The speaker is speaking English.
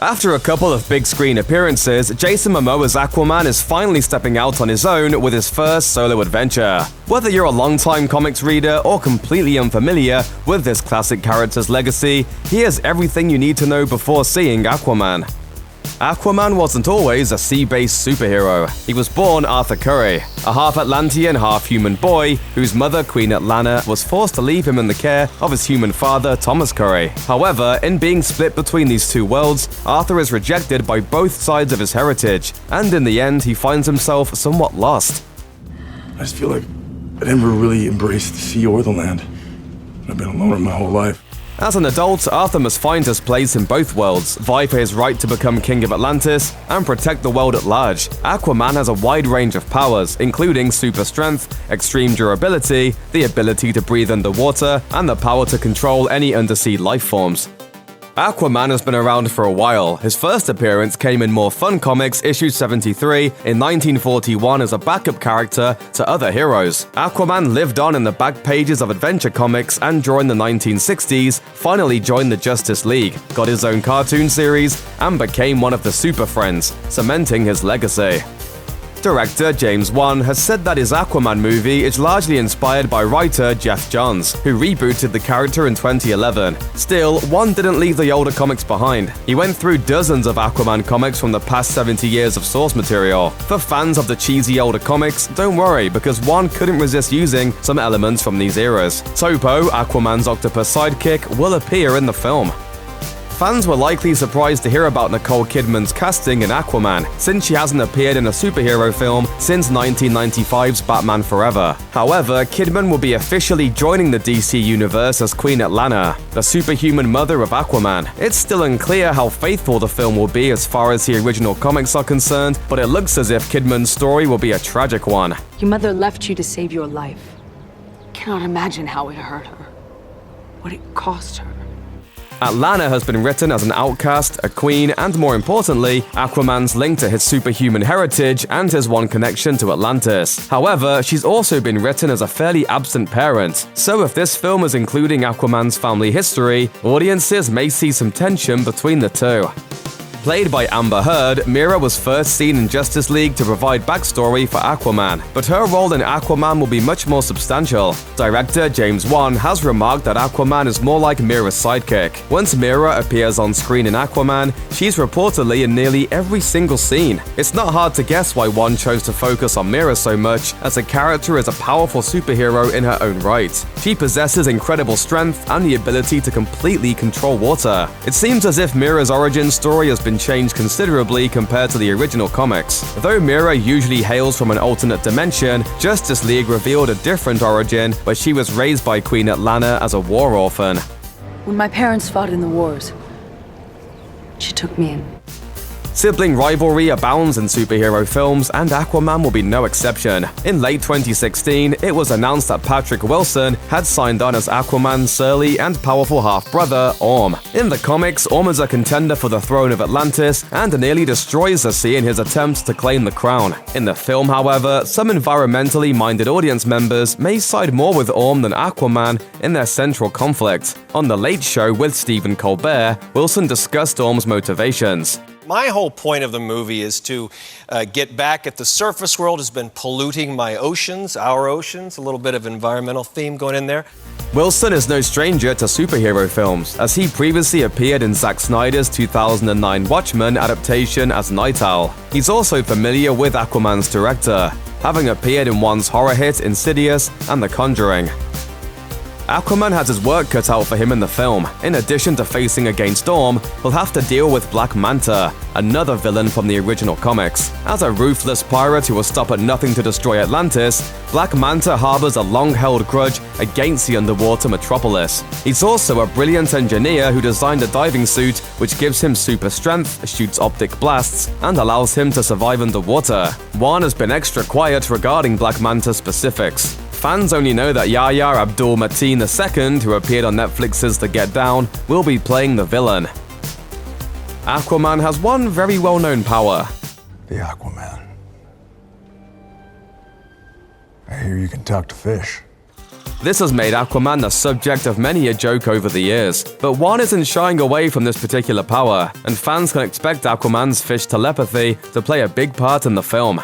After a couple of big screen appearances, Jason Momoa's Aquaman is finally stepping out on his own with his first solo adventure. Whether you're a longtime comics reader or completely unfamiliar with this classic character's legacy, here's everything you need to know before seeing Aquaman. Aquaman wasn't always a sea-based superhero. He was born Arthur Curry, a half-Atlantean, half-human boy whose mother, Queen Atlanna, was forced to leave him in the care of his human father, Thomas Curry. However, in being split between these two worlds, Arthur is rejected by both sides of his heritage, and in the end, he finds himself somewhat lost. I just feel like I never really embraced the sea or the land. I've been a loner my whole life. As an adult, Arthur must find his place in both worlds, vie for his right to become King of Atlantis, and protect the world at large. Aquaman has a wide range of powers, including super strength, extreme durability, the ability to breathe underwater, and the power to control any undersea life forms. Aquaman has been around for a while. His first appearance came in More Fun Comics issue 73 in 1941 as a backup character to other heroes. Aquaman lived on in the back pages of Adventure Comics and during the 1960s finally joined the Justice League, got his own cartoon series, and became one of the Super Friends, cementing his legacy. Director James Wan has said that his Aquaman movie is largely inspired by writer Jeff Johns, who rebooted the character in 2011. Still, Wan didn't leave the older comics behind. He went through dozens of Aquaman comics from the past 70 years of source material. For fans of the cheesy older comics, don't worry, because Wan couldn't resist using some elements from these eras. Topo, Aquaman's octopus sidekick, will appear in the film. Fans were likely surprised to hear about Nicole Kidman's casting in Aquaman, since she hasn't appeared in a superhero film since 1995's Batman Forever. However, Kidman will be officially joining the DC universe as Queen Atlanna, the superhuman mother of Aquaman. It's still unclear how faithful the film will be as far as the original comics are concerned, but it looks as if Kidman's story will be a tragic one. Your mother left you to save your life. Cannot imagine how it hurt her. What it cost her. Atlanna has been written as an outcast, a queen, and more importantly, Aquaman's link to his superhuman heritage and his one connection to Atlantis. However, she's also been written as a fairly absent parent, so if this film is including Aquaman's family history, audiences may see some tension between the two. Played by Amber Heard, Mera was first seen in Justice League to provide backstory for Aquaman, but her role in Aquaman will be much more substantial. Director James Wan has remarked that Aquaman is more like Mera's sidekick. Once Mera appears on screen in Aquaman, she's reportedly in nearly every single scene. It's not hard to guess why Wan chose to focus on Mera so much, as the character is a powerful superhero in her own right. She possesses incredible strength and the ability to completely control water. It seems as if Mera's origin story has been changed considerably compared to the original comics. Though Mera usually hails from an alternate dimension, Justice League revealed a different origin where she was raised by Queen Atlanna as a war orphan. When my parents fought in the wars, she took me in. Sibling rivalry abounds in superhero films, and Aquaman will be no exception. In late 2016, it was announced that Patrick Wilson had signed on as Aquaman's surly and powerful half-brother, Orm. In the comics, Orm is a contender for the throne of Atlantis and nearly destroys the sea in his attempts to claim the crown. In the film, however, some environmentally minded audience members may side more with Orm than Aquaman in their central conflict. On The Late Show with Stephen Colbert, Wilson discussed Orm's motivations. My whole point of the movie is to get back at the surface world has been polluting my oceans, our oceans, a little bit of environmental theme going in there. Wilson is no stranger to superhero films, as he previously appeared in Zack Snyder's 2009 Watchmen adaptation as Night Owl. He's also familiar with Aquaman's director, having appeared in Wan's horror hit Insidious and The Conjuring. Aquaman has his work cut out for him in the film. In addition to facing against Orm, he'll have to deal with Black Manta, another villain from the original comics. As a ruthless pirate who will stop at nothing to destroy Atlantis, Black Manta harbors a long-held grudge against the underwater metropolis. He's also a brilliant engineer who designed a diving suit which gives him super strength, shoots optic blasts, and allows him to survive underwater. Wan has been extra quiet regarding Black Manta specifics. Fans only know that Yahya Abdul-Mateen II, who appeared on Netflix's The Get Down, will be playing the villain. Aquaman has one very well-known power. The Aquaman. I hear you can talk to fish. This has made Aquaman the subject of many a joke over the years. But one isn't shying away from this particular power, and fans can expect Aquaman's fish telepathy to play a big part in the film.